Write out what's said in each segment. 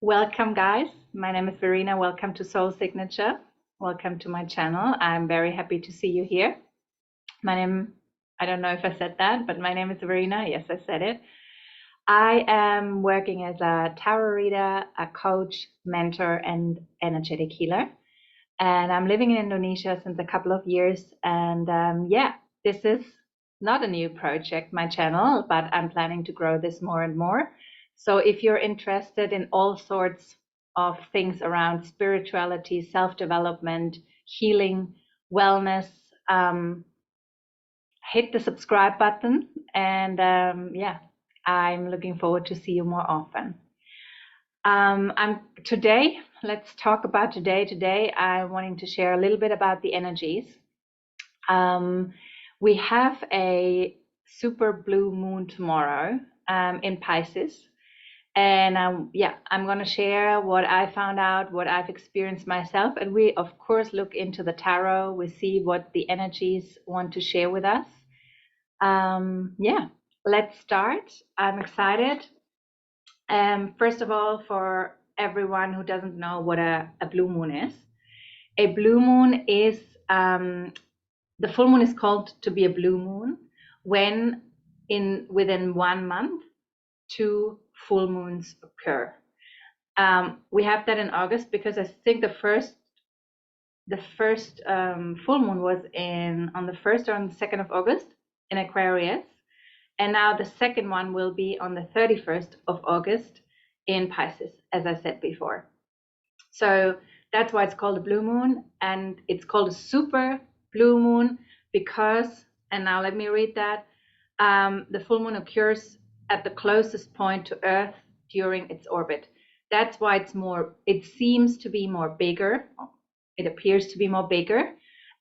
Welcome, guys. My name is Verena. Welcome to Soul Signature. Welcome to my channel. I'm very happy to see you here. I don't know if I said that, but my name is Verena. Yes, I said it. I am working as a tarot reader, a coach, mentor, and energetic healer. And I'm living in Indonesia since a couple of years. And this is not a new project, my channel, but I'm planning to grow this more and more. So if you're interested in all sorts of things around spirituality, self-development, healing, wellness, hit the subscribe button. And I'm looking forward to see you more often. Let's talk about today. Today, I'm wanting to share a little bit about the energies. We have a super blue moon tomorrow in Pisces. And I'm going to share what I found out, what I've experienced myself. And we, of course, look into the tarot. We see what the energies want to share with us. Let's start. I'm excited. First of all, for everyone who doesn't know what a blue moon is, a blue moon is, the full moon is called to be a blue moon when within 1 month, 2 full moons occur. We have that in August because I think the first full moon was on the 1st or on the 2nd of August in Aquarius, and now the second one will be on the 31st of August in Pisces, as I said before. So that's why it's called a blue moon, and it's called a super blue moon because, and now let me read that, the full moon occurs at the closest point to Earth during its orbit. That's why it seems to be more bigger. It appears to be more bigger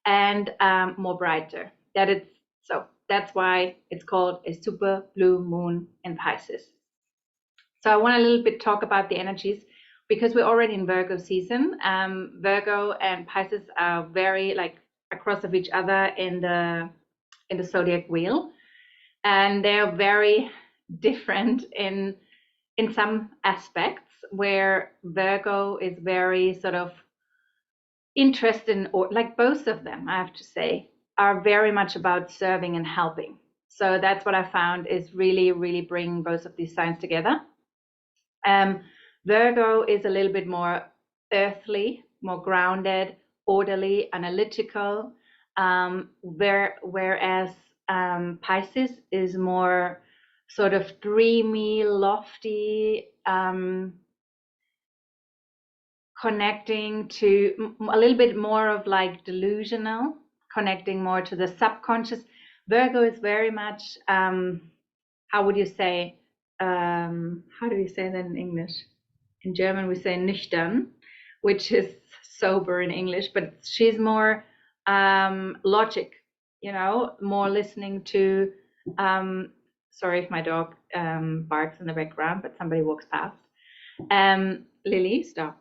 and more brighter. That's why it's called a super blue moon in Pisces. So I want a little bit talk about the energies because we're already in Virgo season. Virgo and Pisces are very across of each other in the zodiac wheel, and they're very different in some aspects, where Virgo is very sort of interested in, or like both of them, I have to say, are very much about serving and helping. So that's what I found is really, really bringing both of these signs together. Virgo is a little bit more earthly, more grounded, orderly, analytical, whereas Pisces is more sort of dreamy, lofty, connecting to a little bit more of like delusional, connecting more to the subconscious. Virgo is very much, how would you say, how do you say that in English? In German, we say nüchtern, which is sober in English, but she's more logic, more listening to, sorry if my dog barks in the background, but somebody walks past. Lily, stop.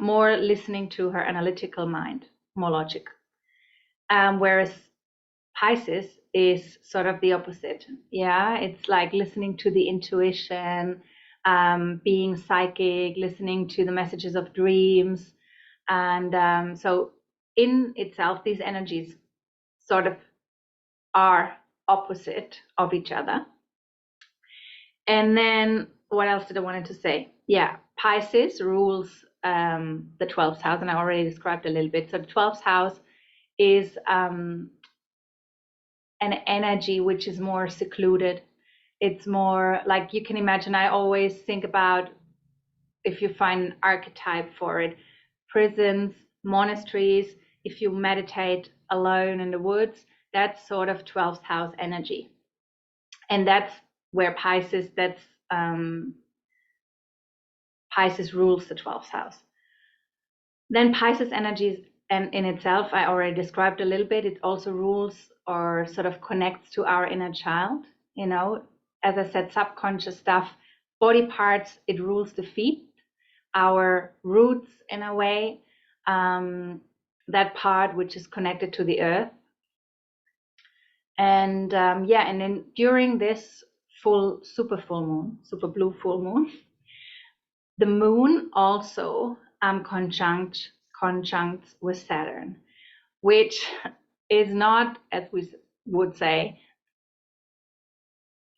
More listening to her analytical mind, more logic. Whereas Pisces is sort of the opposite. Yeah, it's like listening to the intuition, being psychic, listening to the messages of dreams. And so in itself, these energies sort of are opposite of each other. And then what else did I wanted to say? Yeah, Pisces rules the 12th house, and I already described a little bit. So the 12th house is an energy which is more secluded. It's more like, you can imagine, I always think about, if you find an archetype for it, prisons, monasteries, if you meditate alone in the woods, that's sort of 12th house energy. And that's where Pisces rules the 12th house. Then Pisces energies, and in itself, I already described a little bit, it also rules or sort of connects to our inner child. As I said, subconscious stuff, body parts, it rules the feet, our roots in a way, that part which is connected to the earth. And and then during this super full moon, super blue full moon. The moon also conjunct with Saturn, which is not, as we would say,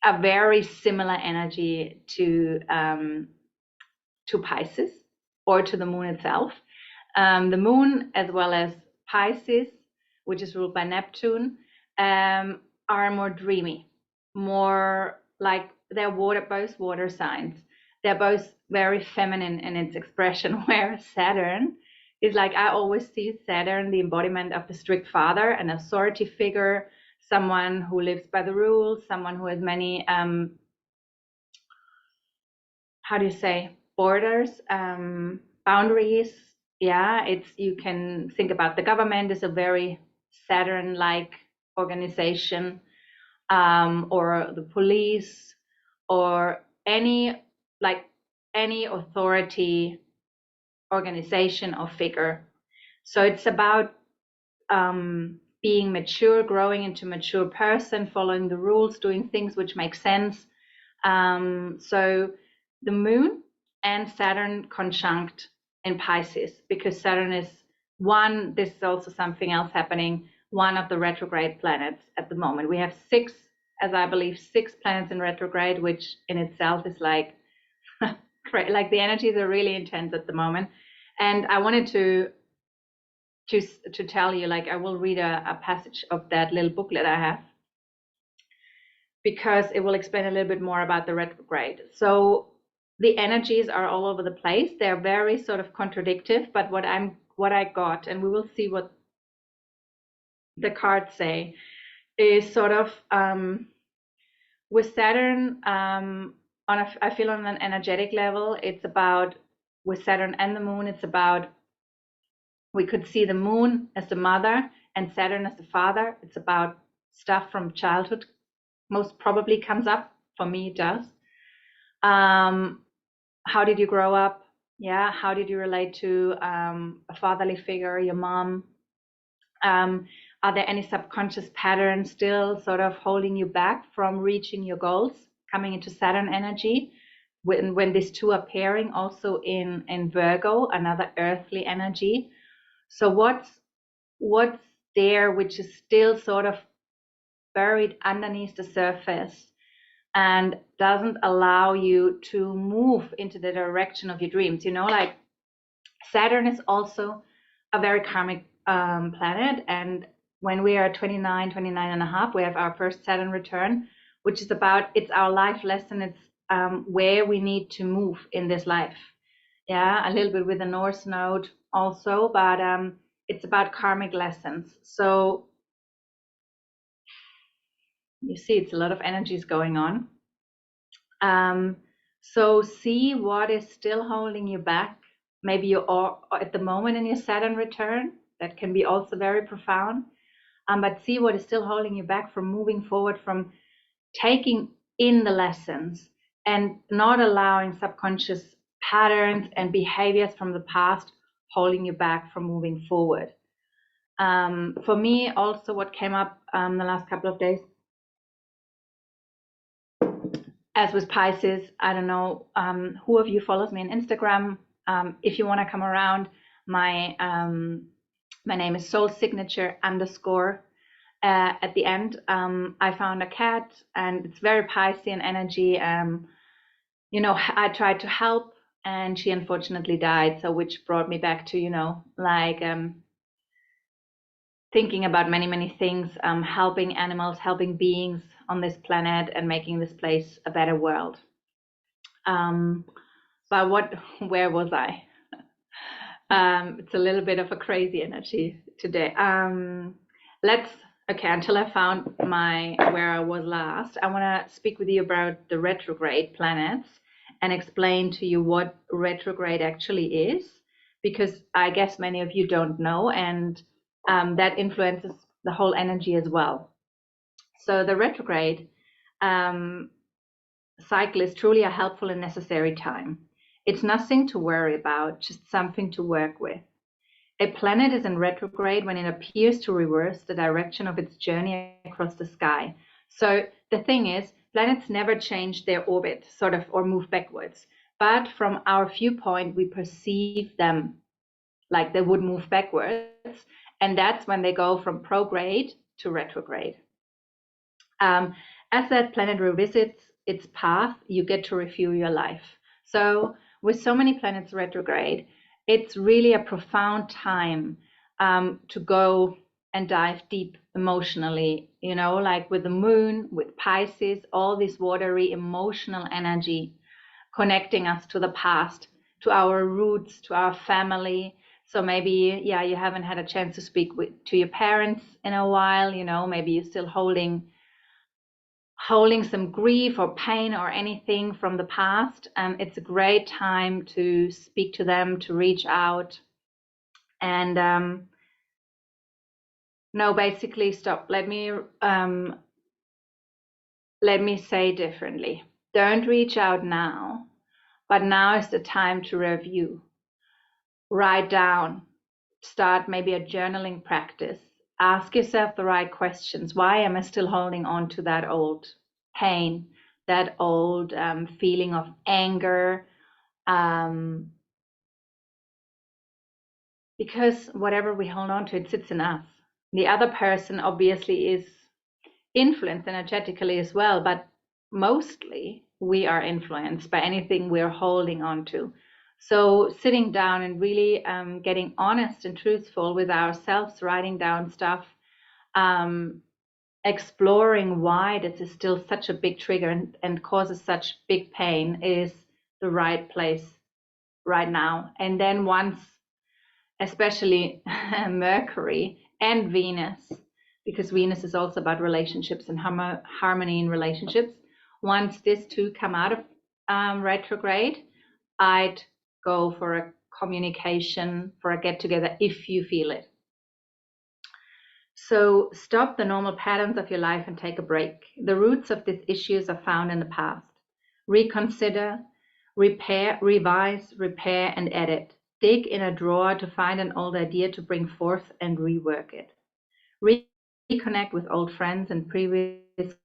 a very similar energy to Pisces or to the moon itself. The moon, as well as Pisces, which is ruled by Neptune, are more dreamy, more like they're both water signs. They're both very feminine in its expression, where Saturn is like, I always see Saturn, the embodiment of the strict father, an authority figure, someone who lives by the rules, someone who has many, how do you say, borders, boundaries. Yeah, you can think about the government as a very Saturn-like organization, or the police, or any authority organization or figure. So it's about being mature, growing into a mature person, following the rules, doing things which make sense. So the moon and Saturn conjunct in Pisces, because Saturn is this is also something else happening, one of the retrograde planets at the moment. We have six planets in retrograde, which in itself is like, like the energies are really intense at the moment. And I wanted to tell you, like, I will read a passage of that little booklet I have, because it will explain a little bit more about the retrograde. So the energies are all over the place. They're very sort of contradictive, but what I got, and we will see what the cards say, is sort of with Saturn, I feel on an energetic level, it's about, with Saturn and the moon, it's about, we could see the moon as the mother and Saturn as the father. It's about stuff from childhood, most probably comes up. For me, it does. How did you grow up? Yeah. How did you relate to a fatherly figure, your mom? Are there any subconscious patterns still sort of holding you back from reaching your goals, coming into Saturn energy? When these two are pairing also in Virgo, another earthly energy. So what's there which is still sort of buried underneath the surface and doesn't allow you to move into the direction of your dreams? You know, like Saturn is also a very karmic planet, and when we are 29 and a half, we have our first Saturn return, which is about, it's our life lesson. It's where we need to move in this life. Yeah, a little bit with the North Node also, but it's about karmic lessons. So you see, it's a lot of energies going on. So see what is still holding you back. Maybe you are at the moment in your Saturn return. That can be also very profound. But see what is still holding you back from moving forward, from taking in the lessons and not allowing subconscious patterns and behaviors from the past holding you back from moving forward. For me, also what came up the last couple of days, as with Pisces, I don't know who of you follows me on Instagram. If you want to come around, my name is Soul Signature _ at the end. I found a cat, and it's very Piscean energy. You know, I tried to help, and she unfortunately died. So, which brought me back to, you know, like thinking about many things, helping animals, helping beings on this planet, and making this place a better world. But where was I? It's a little bit of a crazy energy today. Okay, until I found where I was last, I want to speak with you about the retrograde planets and explain to you what retrograde actually is, because I guess many of you don't know, and that influences the whole energy as well. So the retrograde cycle is truly a helpful and necessary time. It's nothing to worry about, just something to work with. A planet is in retrograde when it appears to reverse the direction of its journey across the sky. So the thing is, planets never change their orbit, sort of, or move backwards. But from our viewpoint, we perceive them like they would move backwards. And that's when they go from prograde to retrograde. As that planet revisits its path, you get to review your life. So with so many planets retrograde, it's really a profound time to go and dive deep emotionally, you know, like with the moon, with Pisces, all this watery emotional energy connecting us to the past, to our roots, to our family. So maybe, yeah, you haven't had a chance to speak to your parents in a while, you know, maybe you're still holding some grief or pain or anything from the past. It's a great time to speak to them, to reach out. And no, basically stop. Let me say differently. Don't reach out now, but now is the time to review. Write down, start maybe a journaling practice. Ask yourself the right questions. Why am I still holding on to that old pain, that old feeling of anger? Because whatever we hold on to, it sits in us. The other person obviously is influenced energetically as well, but mostly we are influenced by anything we're holding on to. So sitting down and really getting honest and truthful with ourselves, writing down stuff, exploring why this is still such a big trigger and causes such big pain is the right place right now. And then once, especially Mercury and Venus, because Venus is also about relationships and harmony in relationships. Once these two come out of retrograde, I'd go for a communication, for a get together if you feel it. So stop the normal patterns of your life and take a break. The roots of these issues are found in the past. Reconsider, repair, revise, repair, and edit. Dig in a drawer to find an old idea to bring forth and rework it. Reconnect with old friends and previous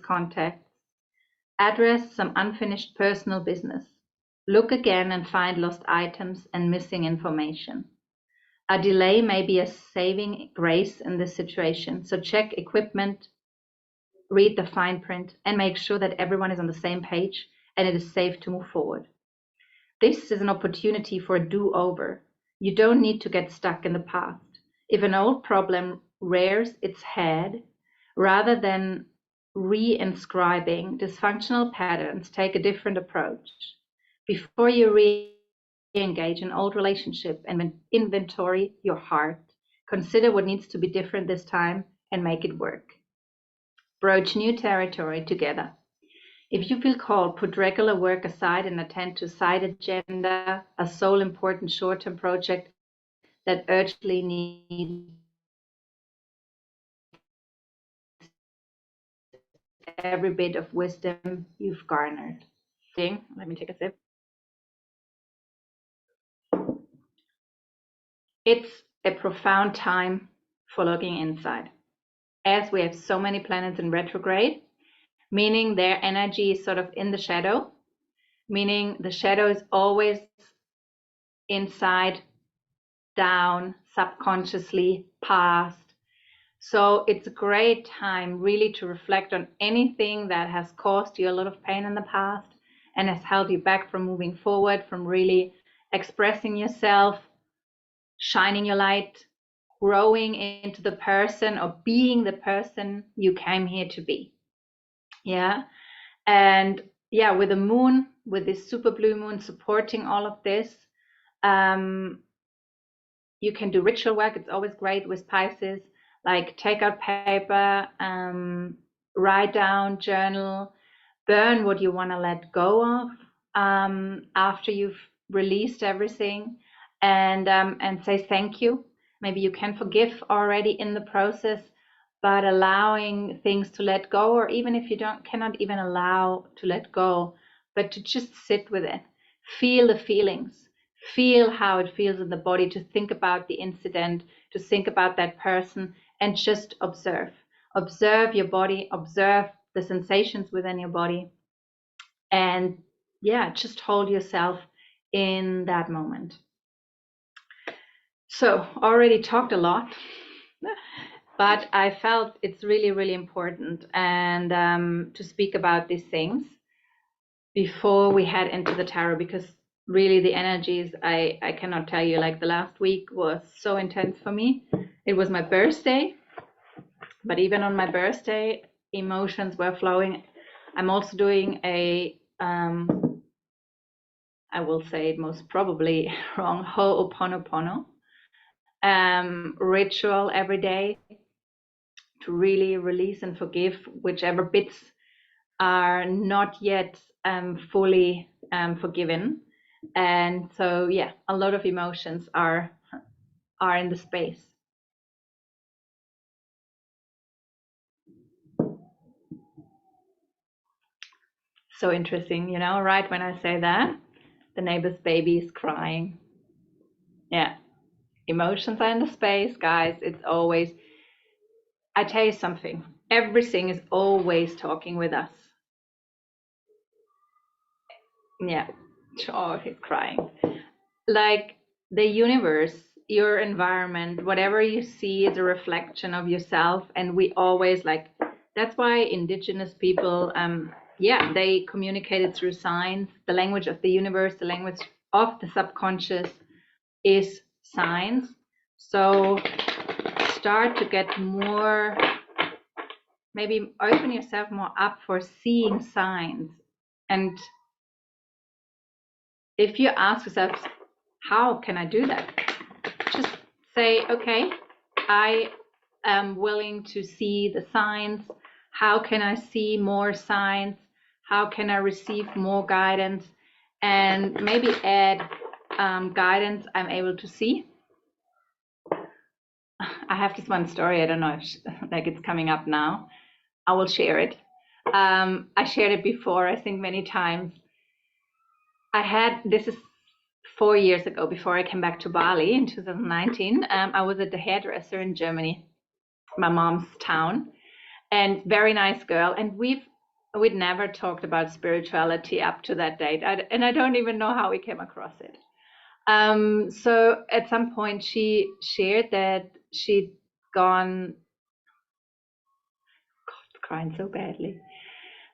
contacts. Address some unfinished personal business. Look again and find lost items and missing information. A delay may be a saving grace in this situation, so check equipment, read the fine print, and make sure that everyone is on the same page and it is safe to move forward. This is an opportunity for a do-over. You don't need to get stuck in the past. If an old problem rears its head, rather than re-inscribing dysfunctional patterns, take a different approach. Before you re-engage an old relationship and inventory your heart, consider what needs to be different this time and make it work. Broach new territory together. If you feel called, put regular work aside and attend to side agenda, a sole important short-term project that urgently needs every bit of wisdom you've garnered. Let me take a sip. It's a profound time for looking inside. As we have so many planets in retrograde, meaning their energy is sort of in the shadow, meaning the shadow is always inside, down, subconsciously, past. So it's a great time really to reflect on anything that has caused you a lot of pain in the past and has held you back from moving forward, from really expressing yourself, shining your light, growing into the person or being the person you came here to be. Yeah. And yeah, with the moon, with this super blue moon supporting all of this, you can do ritual work. It's always great with Pisces, like take out paper, write down, journal, burn what you want to let go of after you've released everything, and say thank you. Maybe you can forgive already in the process, but allowing things to let go, or even if you cannot even allow to let go, but to just sit with it, feel the feelings, feel how it feels in the body, to think about the incident, to think about that person, and just observe your body, observe the sensations within your body. And yeah, just hold yourself in that moment. So already talked a lot, but I felt it's really, really important and to speak about these things before we head into the tarot, because really the energies, I cannot tell you, like the last week was so intense for me. It was my birthday, but even on my birthday, emotions were flowing. I'm also doing a, I will say it most probably wrong, Ho'oponopono ritual every day to really release and forgive whichever bits are not yet fully forgiven. And so, yeah, a lot of emotions are in the space. So interesting, you know, right when I say that, the neighbor's baby is crying. Yeah, emotions are in the space, guys. It's always, I tell you something, everything is always talking with us. Yeah, oh, he's crying. Like the universe, your environment, whatever you see is a reflection of yourself. And we always, like, that's why indigenous people, yeah, they communicated through signs. The language of the universe, the language of the subconscious is signs. So start to get more, maybe open yourself more up for seeing signs. And if you ask yourself, how can I do that? Just say, okay, I am willing to see the signs. How can I see more signs? How can I receive more guidance? And maybe add guidance I'm able to see. I have this one story. I don't know if like it's coming up now. I will share it. I shared it before, I think many times. This is 4 years ago, before I came back to Bali in 2019. I was at the hairdresser in Germany, my mom's town, and very nice girl. And we'd never talked about spirituality up to that date. And I don't even know how we came across it. So at some point she shared that she'd gone, God, crying so badly,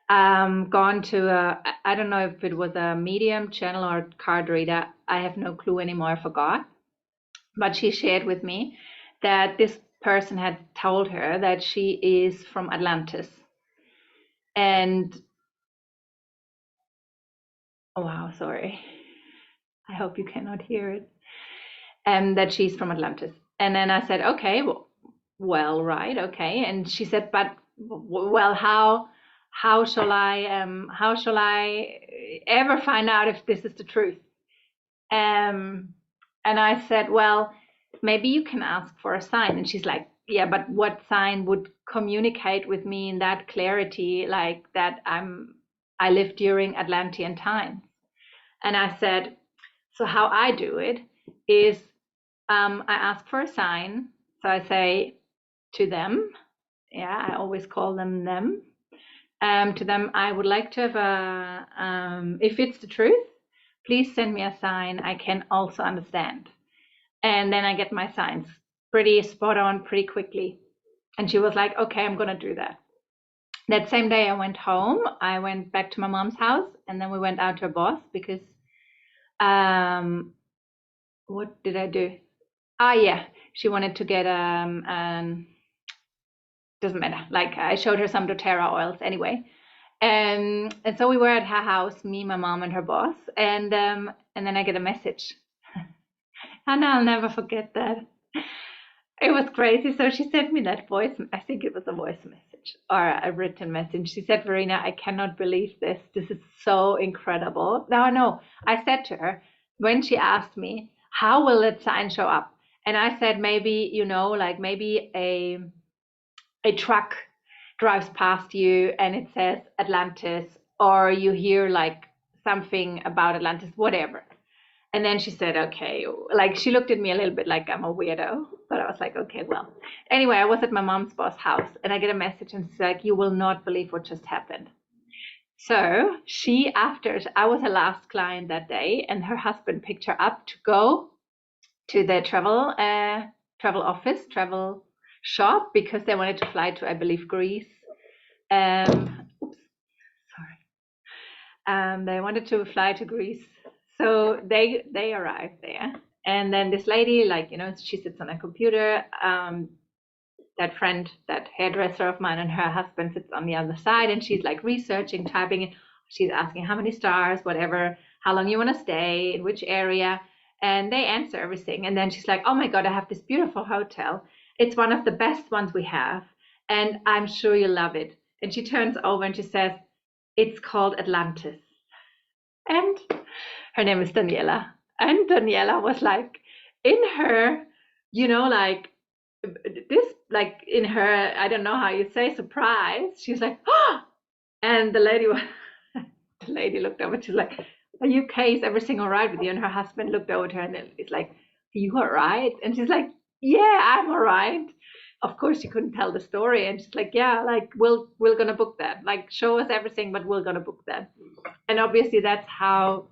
gone to I don't know if it was a medium, channel, or card reader. I have no clue anymore, I forgot. But she shared with me that this person had told her that she is from Atlantis. And, oh, wow, sorry. I hope you cannot hear it. And that she's from Atlantis. And then I said, okay, well, right, okay. And she said, but, well, how shall I ever find out if this is the truth? And I said, well, maybe you can ask for a sign. And she's like, yeah, but what sign would communicate with me in that clarity, like that I live during Atlantean times? And I said, so how I do it is I ask for a sign. So I say to them, yeah, I always call them them. To them, I would like to have if it's the truth, please send me a sign I can also understand. And then I get my signs pretty spot on, pretty quickly. And she was like, okay, I'm going to do that. That same day I went home. I went back to my mom's house, and then we went out to her boss because, what did I do? Yeah, she wanted to get, doesn't matter. Like I showed her some doTERRA oils anyway. And so we were at her house, me, my mom, and her boss. And then I get a message. And I'll never forget that. It was crazy. So she sent me that voice. I think it was a voice message or a written message. She said, Verena, I cannot believe this. This is so incredible. Now I know. I said to her, when she asked me, how will that sign show up? And I said, maybe, you know, like maybe a truck drives past you and it says Atlantis, or you hear like something about Atlantis, whatever. And then she said, okay, like she looked at me a little bit like I'm a weirdo, but I was like, okay, well. Anyway, I was at my mom's boss house and I get a message and she's like, you will not believe what just happened. So I was her last client that day, and her husband picked her up to go to the travel shop, because they wanted to fly to, I believe, Greece. Oops, sorry. They wanted to fly to Greece, so they arrived there, and then this lady, like, she sits on a computer. That friend, that hairdresser of mine, and her husband sits on the other side, and she's like researching, typing it. She's asking how many stars, whatever, how long you want to stay, in which area, and they answer everything. And then she's like, oh my God, I have this beautiful hotel. It's one of the best ones we have, and I'm sure you'll love it. And she turns over and she says, it's called Atlantis. And her name is Daniela. And Daniela was like, in her, like, this, like, in her, I don't know how you say, surprise, she's like, oh! And the lady looked over, she's like, are you okay, is everything all right with you? And her husband looked over to her and he's like, are you all right? And she's like, yeah, I'm all right. Of course she couldn't tell the story, and she's like, yeah, like, we're gonna book that, like, show us everything, but we're gonna book that. And obviously that's how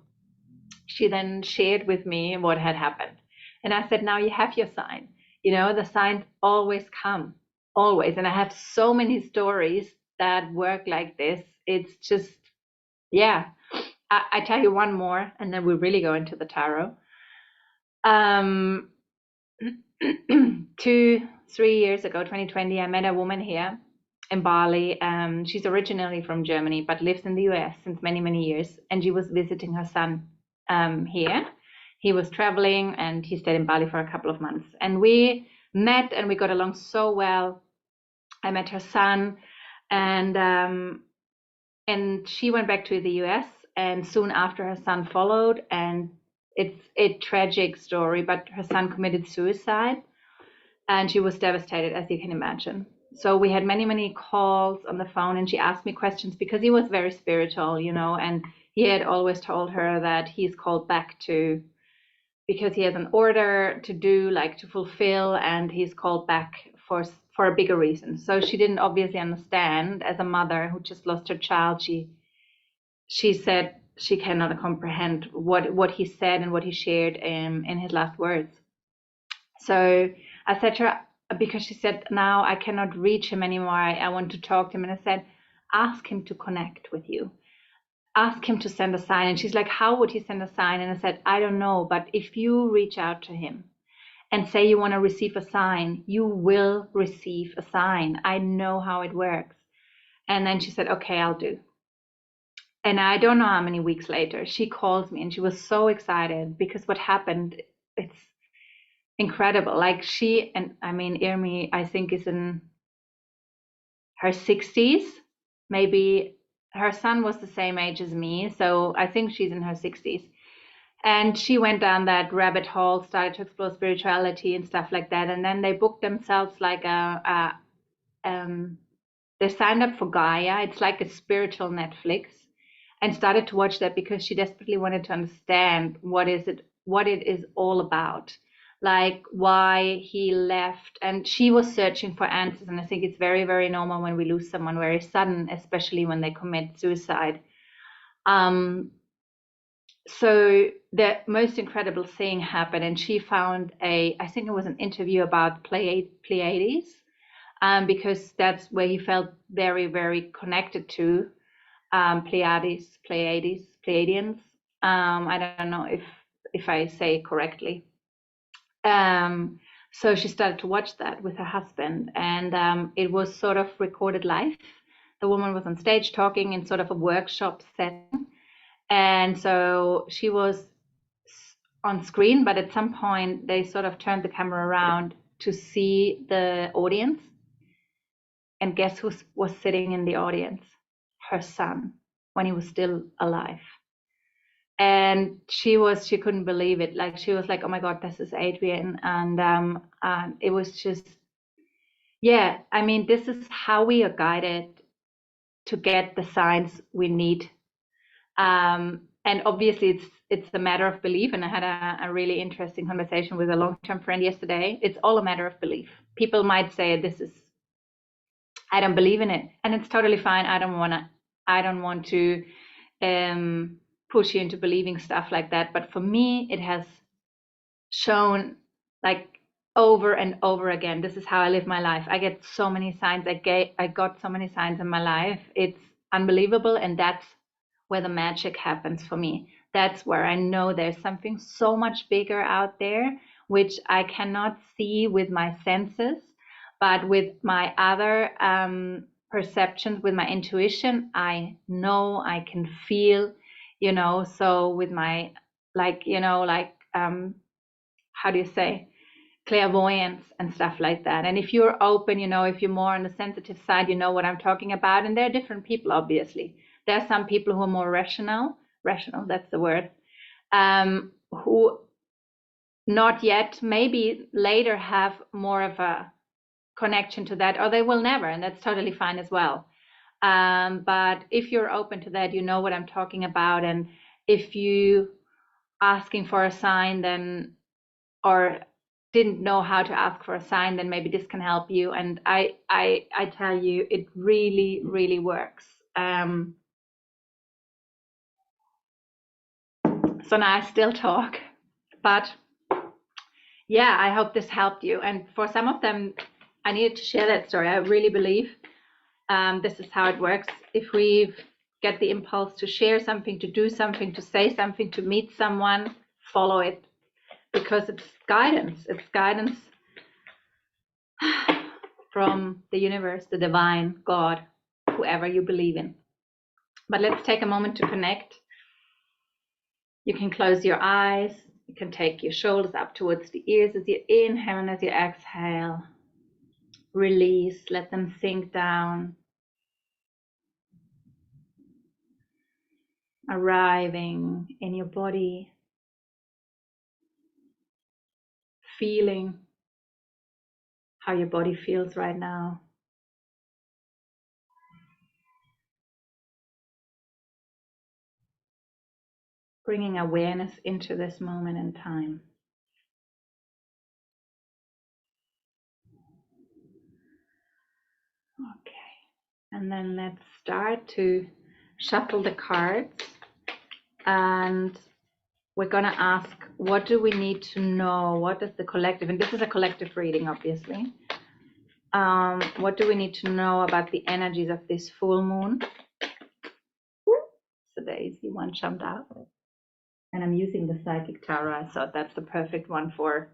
she then shared with me what had happened. And I said, now you have your sign. The signs always come, always. And I have so many stories that work like this. It's just, yeah. I tell you one more, and then we really go into the tarot. 2-3 years ago, 2020, I met a woman here in Bali. She's originally from Germany, but lives in the US since many, many years. And she was visiting her son here. He was traveling and he stayed in Bali for a couple of months. And we met and we got along so well. I met her son, and she went back to the US, and soon after her son followed. And it's a tragic story, but her son committed suicide, and she was devastated, as you can imagine. So we had many, many calls on the phone, and she asked me questions because he was very spiritual, and he had always told her that he's called back to, because he has an order to do, like, to fulfill, and he's called back for a bigger reason. So she didn't obviously understand, as a mother who just lost her child. She said she cannot comprehend what he said and what he shared in his last words. So I said to her, because she said, now I cannot reach him anymore, I want to talk to him. And I said, ask him to connect with you. Ask him to send a sign. And she's like, how would he send a sign? And I said, I don't know, but if you reach out to him and say you want to receive a sign, you will receive a sign. I know how it works. And then she said, okay, I'll do. And I don't know how many weeks later, she calls me and she was so excited because what happened, it's incredible. Like, she, and I mean, Irmi, I think, is in her 60s. Maybe her son was the same age as me, so I think she's in her 60s. And she went down that rabbit hole, started to explore spirituality and stuff like that. And then they booked themselves like they signed up for Gaia. It's like a spiritual Netflix, and started to watch that because she desperately wanted to understand what it is all about, like why he left. And she was searching for answers. And I think it's very, very normal when we lose someone very sudden, especially when they commit suicide. So the most incredible thing happened, and she found I think it was an interview about Pleiades, because that's where he felt very, very connected to, Pleiadians. I don't know if I say it correctly. So she started to watch that with her husband, and it was sort of recorded live. The woman was on stage talking in sort of a workshop setting, and so she was on screen, but at some point they sort of turned the camera around to see the audience. And guess who was sitting in the audience? Her son, when he was still alive. And she couldn't believe it. Like, she was like, oh my God, this is Adrian. And it was just, yeah, I mean, this is how we are guided to get the signs we need. And And obviously it's a matter of belief. And I had a really interesting conversation with a long-term friend yesterday. It's all a matter of belief. People might say I don't believe in it, and it's totally fine. I don't want to push you into believing stuff like that. But for me, it has shown, like, over and over again, this is how I live my life. I get so many signs. I got so many signs in my life. It's unbelievable, and that's where the magic happens for me. That's where I know there's something so much bigger out there, which I cannot see with my senses, but with my other perceptions, with my intuition, I know, I can feel, so with my, like, how do you say, clairvoyance and stuff like that. And if you're open, if you're more on the sensitive side, you know what I'm talking about. And there are different people, obviously. There are some people who are more rational, that's the word, who not yet, maybe later have more of a connection to that, or they will never, and that's totally fine as well. But if you're open to that, you know what I'm talking about. And if you asking for a sign, then, or didn't know how to ask for a sign, then maybe this can help you. And I tell you, it really, really works. So now I still talk, but yeah, I hope this helped you. And for some of them, I needed to share that story. I really believe this is how it works. If we get the impulse to share something, to do something, to say something, to meet someone, follow it, because it's guidance. It's guidance from the universe, the divine, God, whoever you believe in. But let's take a moment to connect. You can close your eyes. You can take your shoulders up towards the ears as you inhale, and as you exhale, release, let them sink down, arriving in your body, feeling how your body feels right now. Bringing awareness into this moment in time. Okay, and then let's start to shuffle the cards, and we're going to ask, what do we need to know? What is the collective, and this is a collective reading, obviously. What do we need to know about the energies of this full moon? So the easy one jumped out. And I'm using the Psychic Tarot. I thought that's the perfect one for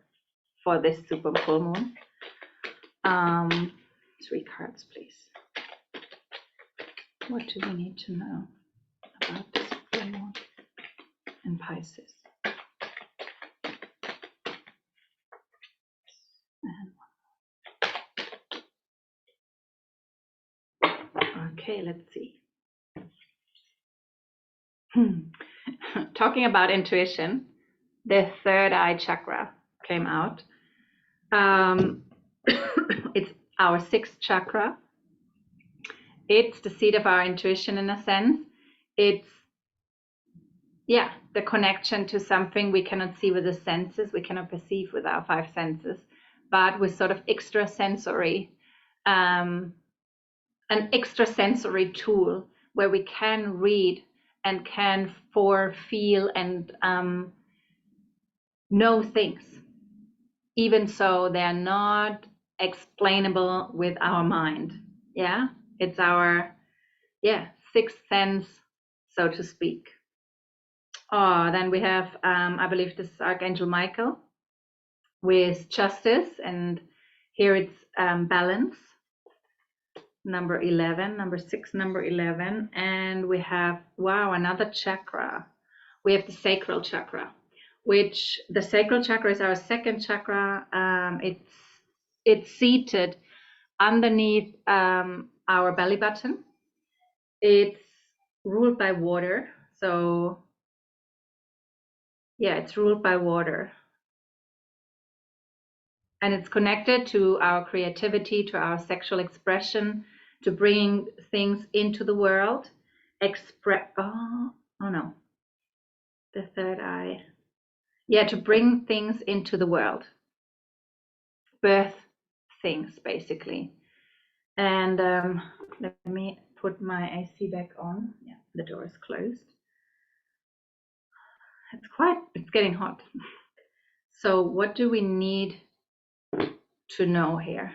this super full moon. 3 cards, please. What do we need to know about this full moon in Pisces? Okay, let's see. Talking about intuition, the third eye chakra came out. It's our 6th chakra. It's the seat of our intuition, in a sense. It's, the connection to something we cannot see with the senses, we cannot perceive with our 5 senses, but with sort of extrasensory, an extrasensory tool where we can read and can feel and know things, even so they're not explainable with our mind. Yeah, it's our 6th sense, so to speak. Then we have, I believe this is Archangel Michael with justice, and here it's balance, number 11, number 6, number 11, and we have, wow, another chakra. We have the sacral chakra, which the sacral chakra is our 2nd chakra. It's seated underneath our belly button. It's ruled by water, so it's ruled by water. And it's connected to our creativity, to our sexual expression, to bringing things into the world. third eye. Yeah, to bring things into the world. Birth things, basically. And let me put my AC back on. Yeah, the door is closed. It's getting hot. So what do we need to know here?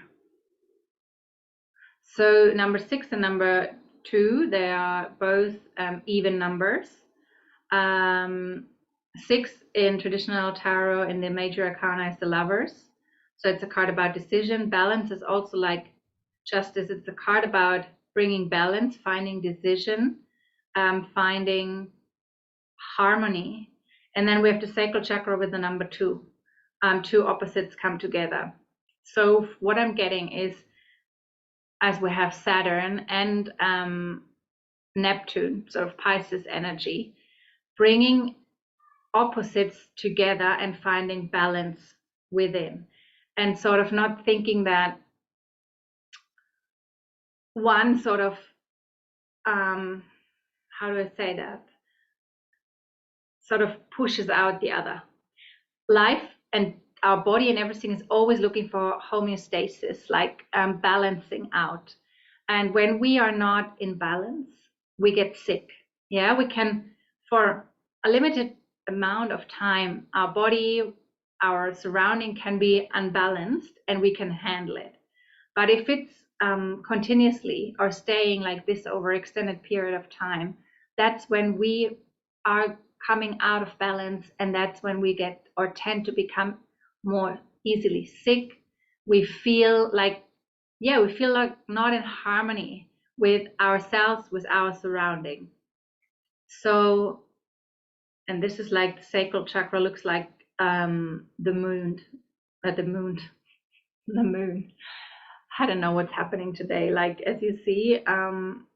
So number 6 and number 2, they are both even numbers. 6 in traditional tarot in the major arcana is the Lovers. So it's a card about decision. Balance is also like Justice. It's a card about bringing balance, finding decision, finding harmony. And then we have the sacral chakra with the number 2. Two opposites come together. So what I'm getting is, as we have Saturn and Neptune, sort of Pisces energy, bringing opposites together and finding balance within, and sort of not thinking that one sort of, how do I say that, sort of pushes out the other. Life and our body and everything is always looking for homeostasis, like balancing out. And when we are not in balance, we get sick. Yeah, we can, for a limited amount of time, our body, our surrounding can be unbalanced and we can handle it. But if it's continuously or staying like this over extended period of time, that's when we are coming out of balance, and that's when we get or tend to become more easily sick. We feel like not in harmony with ourselves, with our surrounding. So, and this is like the sacral chakra looks like the moon. I don't know what's happening today. Like, as you see, I'm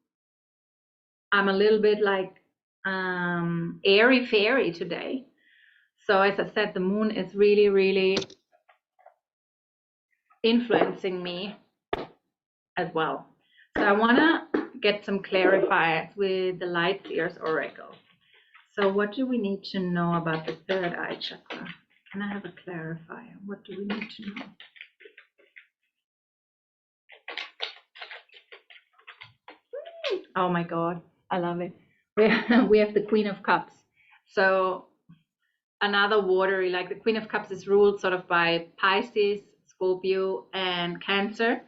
a little bit like airy fairy today. So as I said, the moon is really, really influencing me as well. So I want to get some clarifiers with the Light Seers Oracle. So what do we need to know about the third eye chakra? Can I have a clarifier? What do we need to know? Oh my God, I love it. We have the Queen of Cups. So another watery, like the Queen of Cups is ruled sort of by Pisces, Scorpio, and Cancer.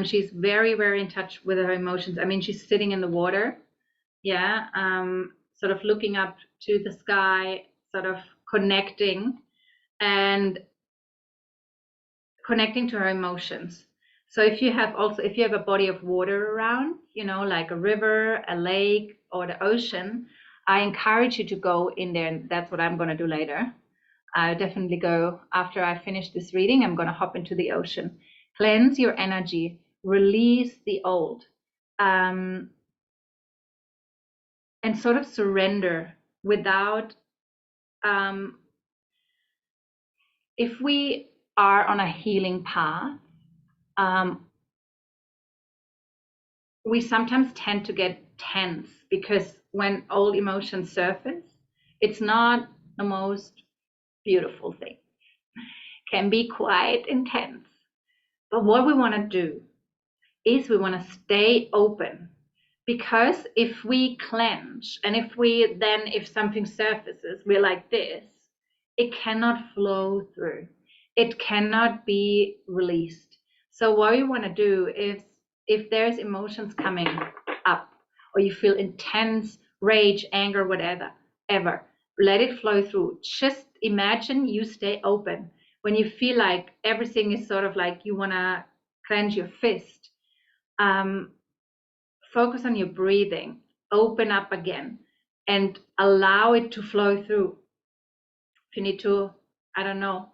She's very, very in touch with her emotions. I mean, she's sitting in the water, yeah, sort of looking up to the sky, sort of connecting to her emotions. So if you have a body of water around, like a river, a lake, or the ocean, I encourage you to go in there, and that's what I'm going to do later. I'll definitely go after I finish this reading. I'm going to hop into the ocean, cleanse your energy, release the old, and sort of surrender without, if we are on a healing path, we sometimes tend to get tense, because when old emotions surface, it's not the most beautiful thing. Can be quite intense. But what we want to do is we want to stay open, because if we clench and if something surfaces, we're like this, it cannot flow through. It cannot be released. So what we want to do is, if there's emotions coming up, or you feel intense rage, anger, whatever, let it flow through. Just imagine you stay open. When you feel like everything is sort of like you want to clench your fist, focus on your breathing, open up again, and allow it to flow through. If you need to, I don't know,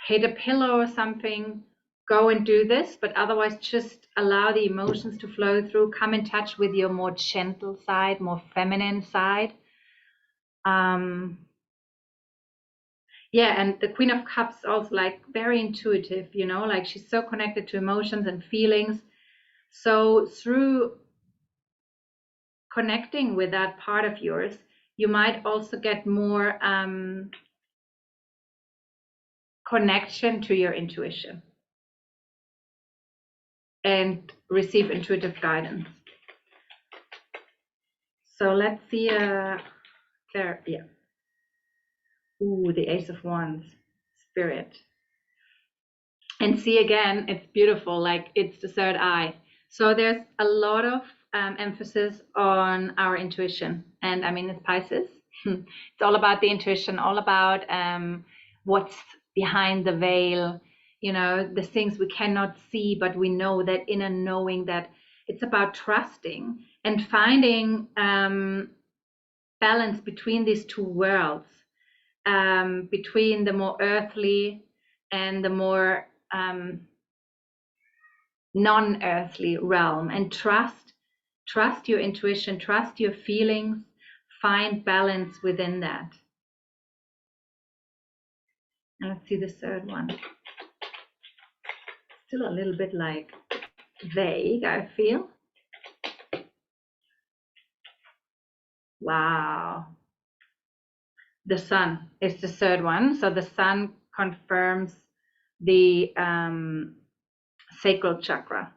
hit a pillow or something, go and do this, but otherwise just allow the emotions to flow through. Come in touch with your more gentle side, more feminine side. Yeah, and the Queen of Cups also like very intuitive, like she's so connected to emotions and feelings. So through connecting with that part of yours, you might also get more connection to your intuition and receive intuitive guidance. So let's see, Claire, yeah. Ooh, the Ace of Wands, Spirit. And see, again, it's beautiful, like it's the third eye. So there's a lot of emphasis on our intuition. And I mean, it's Pisces. It's all about the intuition, all about what's behind the veil, you know, the things we cannot see, but we know, that inner knowing, that it's about trusting and finding balance between these two worlds, between the more earthly and the more non-earthly realm, and trust your intuition, trust your feelings, find balance within that. And let's see the third one. Still a little bit like vague, I feel. Wow. The sun is the third one. So the sun confirms the sacral chakra.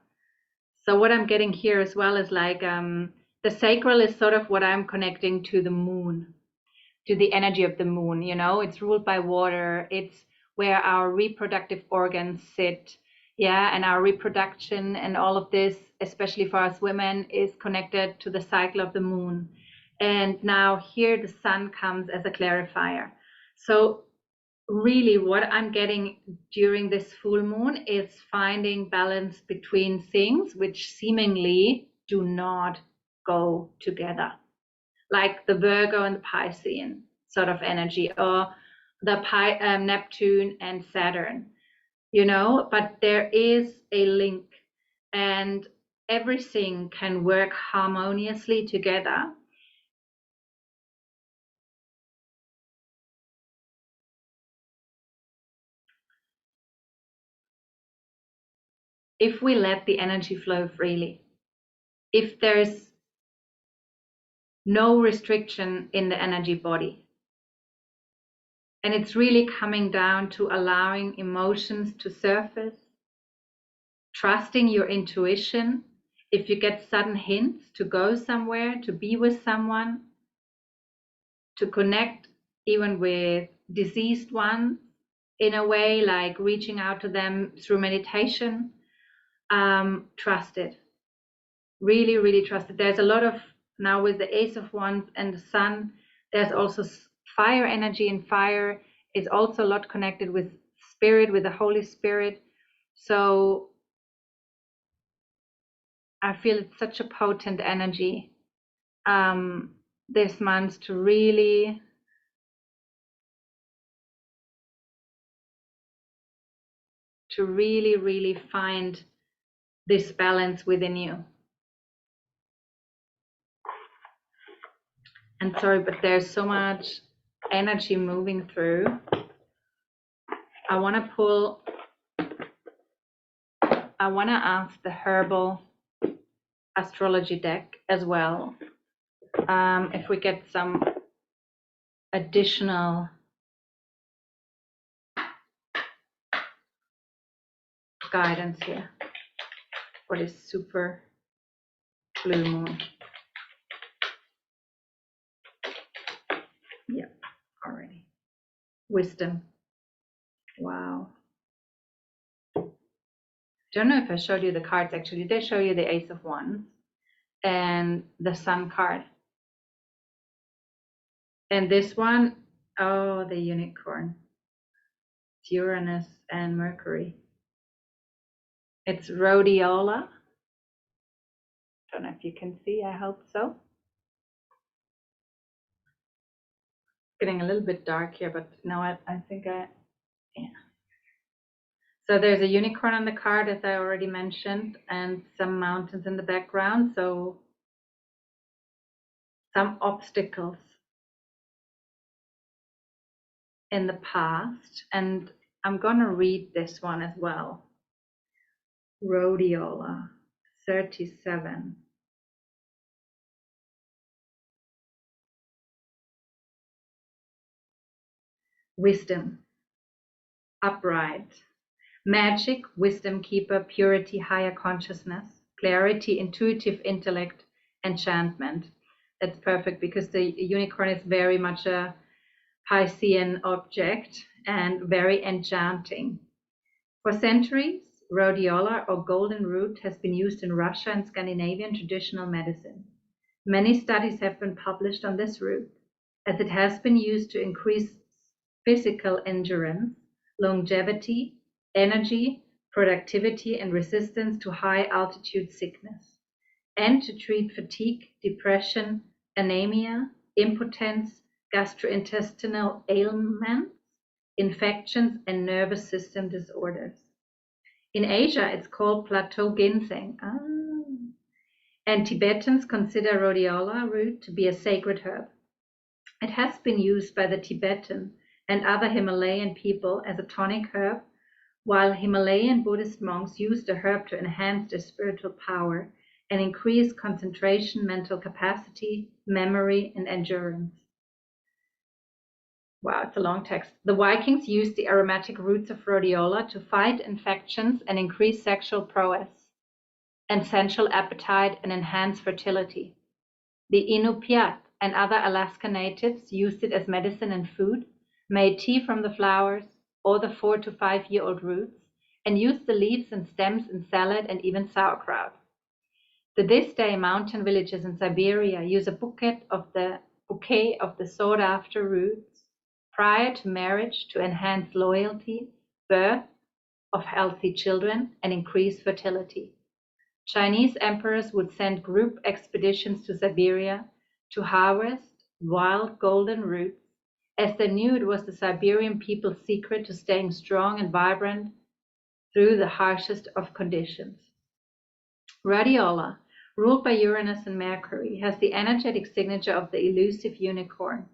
So what I'm getting here as well is like the sacral is sort of what I'm connecting to the moon, to the energy of the moon. You know, it's ruled by water. It's where our reproductive organs sit. Yeah, and our reproduction and all of this, especially for us women, is connected to the cycle of the moon. And now here the sun comes as a clarifier. So really what I'm getting during this full moon is finding balance between things which seemingly do not go together, like the Virgo and the Piscean sort of energy, or the Neptune and Saturn, you know, but there is a link and everything can work harmoniously together. If we let the energy flow freely, if there's no restriction in the energy body. And it's really coming down to allowing emotions to surface, trusting your intuition. If you get sudden hints to go somewhere, to be with someone, to connect even with deceased ones in a way, like reaching out to them through meditation, trust it. Really, really trust it. There's a lot of, now with the Ace of Wands and the Sun, there's also fire energy, and fire is also a lot connected with spirit, with the Holy Spirit. So I feel it's such a potent energy this month to really really find this balance within you. And sorry, but there's so much energy moving through. I want to ask the herbal astrology deck as well, if we get some additional guidance here for this super blue moon. Yeah, already. Wisdom. Wow. Don't know if I showed you the cards. Actually, they show you the Ace of Wands and the Sun card. And this one, oh, the unicorn. It's Uranus and Mercury. It's rhodiola. Don't know if you can see, I hope so. Getting a little bit dark here, but no, I think yeah. So there's a unicorn on the card, as I already mentioned, and some mountains in the background. So some obstacles in the past. And I'm going to read this one as well. Rhodiola, 37. wisdom, upright, magic, wisdom keeper, purity, higher consciousness, clarity, intuitive intellect, enchantment. That's perfect because the unicorn is very much a Piscean object and very enchanting. For centuries, rhodiola or golden root has been used in Russia and Scandinavian traditional medicine. Many studies have been published on this root, as it has been used to increase physical endurance, longevity, energy, productivity, and resistance to high altitude sickness, and to treat fatigue, depression, anemia, impotence, gastrointestinal ailments, infections, and nervous system disorders. In Asia, it's called plateau ginseng. And Tibetans consider rhodiola root to be a sacred herb. It has been used by the Tibetan and other Himalayan people as a tonic herb, while Himalayan Buddhist monks use the herb to enhance their spiritual power and increase concentration, mental capacity, memory, and endurance. Wow, it's a long text. The Vikings used the aromatic roots of rhodiola to fight infections and increase sexual prowess and sensual appetite and enhance fertility. The Inupiat and other Alaska natives used it as medicine and food, made tea from the flowers or the 4 to 5 year old roots, and used the leaves and stems in salad and even sauerkraut. To this day, mountain villages in Siberia use a bouquet of the sought after roots prior to marriage to enhance loyalty, birth of healthy children, and increase fertility. Chinese emperors would send group expeditions to Siberia to harvest wild golden roots, as they knew it was the Siberian people's secret to staying strong and vibrant through the harshest of conditions. Rhodiola, ruled by Uranus and Mercury, has the energetic signature of the elusive unicorn,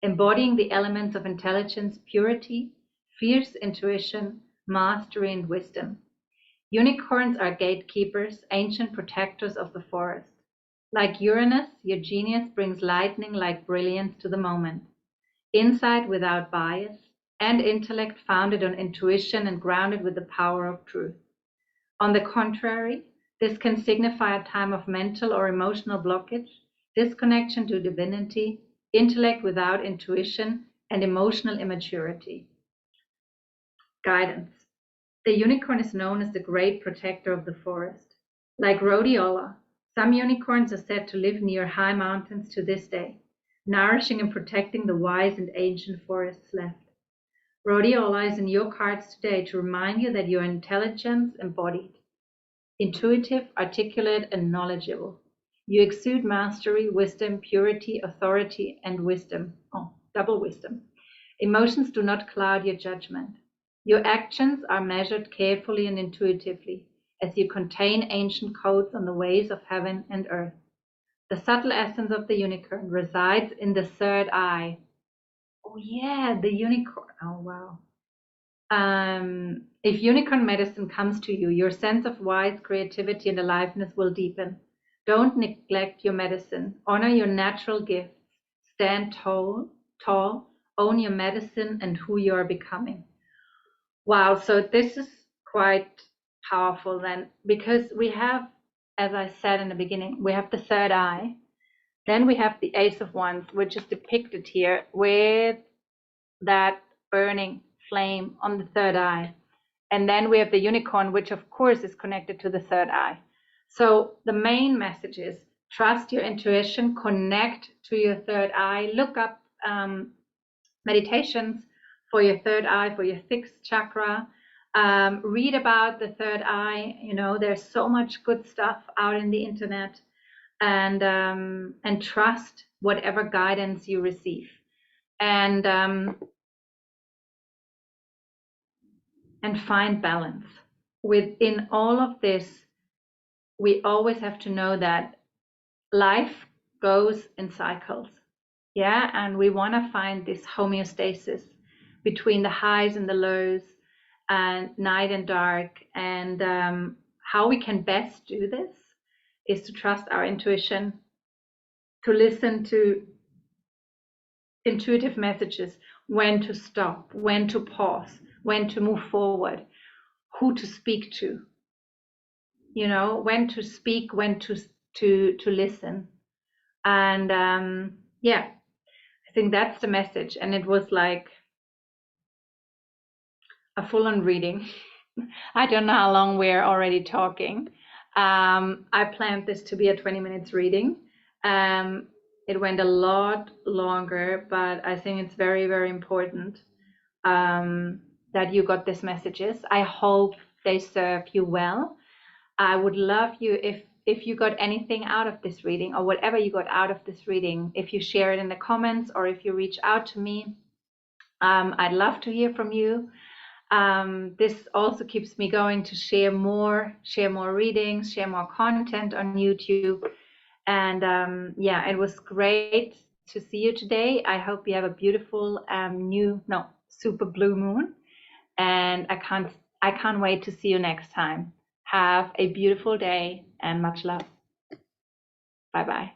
embodying the elements of intelligence, purity, fierce intuition, mastery, and wisdom. Unicorns are gatekeepers, ancient protectors of the forest. Like Uranus, your genius brings lightning-like brilliance to the moment, insight without bias, and intellect founded on intuition and grounded with the power of truth. On the contrary, this can signify a time of mental or emotional blockage, disconnection to divinity, intellect without intuition, and emotional immaturity. Guidance. The unicorn is known as the great protector of the forest. Like rhodiola, some unicorns are said to live near high mountains to this day, nourishing and protecting the wise and ancient forests left. Rhodiola is in your cards today to remind you that your intelligence embodied, intuitive, articulate, and knowledgeable. You exude mastery, wisdom, purity, authority, and wisdom. Double wisdom. Emotions do not cloud your judgment. Your actions are measured carefully and intuitively, as you contain ancient codes on the ways of heaven and earth. The subtle essence of the unicorn resides in the third eye. Oh yeah, the unicorn. Oh wow. If unicorn medicine comes to you, your sense of wise creativity and aliveness will deepen. Don't neglect your medicine. Honor your natural gifts. Stand tall, own your medicine and who you are becoming. Wow, so this is quite powerful then, because we have, as I said in the beginning, we have the third eye. Then we have the Ace of Wands, which is depicted here with that burning flame on the third eye. And then we have the unicorn, which of course is connected to the third eye. So the main message is trust your intuition, connect to your third eye, look up meditations for your third eye, for your sixth chakra. Read about the third eye. You know, there's so much good stuff out in the internet, and trust whatever guidance you receive. And find balance. Within all of this, we always have to know that life goes in cycles. Yeah, and we want to find this homeostasis between the highs and the lows, and night and dark. And how we can best do this is to trust our intuition, to listen to intuitive messages, when to stop, when to pause, when to move forward, who to speak to, you know, when to speak, when to listen. And yeah, I think that's the message. And it was like a full-on reading. I don't know how long we're already talking. I planned this to be a 20 minutes reading. It went a lot longer, but I think it's very, very important that you got these messages. I hope they serve you well. I would love you if you got anything out of this reading, or whatever you got out of this reading, if you share it in the comments or if you reach out to me. I'd love to hear from you. This also keeps me going to share more readings, share more content on YouTube. And yeah, it was great to see you today. I hope you have a beautiful super blue moon. And I can't wait to see you next time. Have a beautiful day and much love. Bye bye.